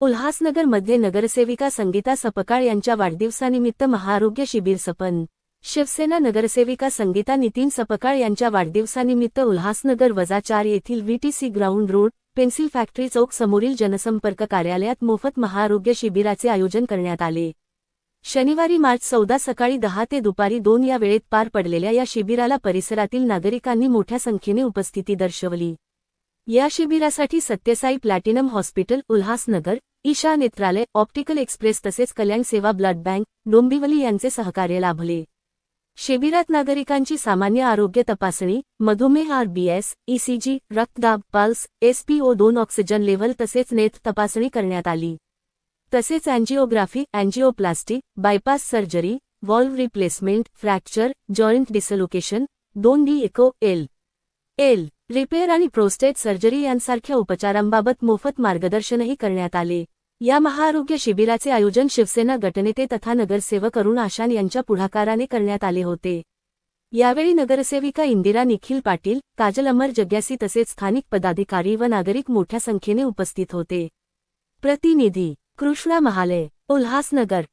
उल्हासनगरमध्ये नगरसेविका संगीता सपकाळ यांच्या वाढदिवसानिमित्त महाआरोग्य शिबिर संपन्न। शिवसेना नगरसेविका संगीता नितीन सपकाळ यांच्या वाढदिवसानिमित्त उल्हासनगर -4 येथील VTC ground road, pencil factory चौक समोरील जनसंपर्क कार्यालयात मोफत महाआरोग्य शिबिराचे आयोजन करण्यात आले। शनिवारी मार्च 14 सकाळी 10 ते दुपारी 2 या वेळेत पार पडलेल्या या शिबिराला परिसरातील नागरिकांनी मोठ्या संख्येने उपस्थिती दर्शवली। या शिबिरासाठी सत्यसाई प्लॅटिनम हॉस्पिटल, उल्हासनगर, ईशा नेत्रालय, ऑप्टिकल एक्सप्रेस तसेच कल्याण सेवा ब्लड बँक, डोंबिवली यांचे सहकार्य लाभले। शिबिरात नागरिकांची सामान्य आरोग्य तपासणी, मधुमेह, RBS, ECG, रक्तदाब, पल्स, SpO2 ऑक्सिजन लेव्हल तसेच नेत्र तपासणी करण्यात आली। तसेच angiography, angioplasty, bypass surgery, valve replacement, fracture, joint dislocation, 2D एको, L रिपेअर आणि प्रोस्टेट सर्जरी यांसारख्या उपचारांबाबत मोफत मार्गदर्शनही करण्यात आले। या महाआरोग्य शिबिराचे आयोजन शिवसेना गटनेते तथा नगरसेवक अरुण आशान यांच्या पुढाकाराने करण्यात आले होते। यावेळी नगरसेविका इंदिरा निखिल पाटील, काजल अमर जग्यासी तसेच स्थानिक पदाधिकारी व नागरिक मोठ्या संख्येने उपस्थित होते। प्रतिनिधी कृष्णा महाले, उल्हासनगर।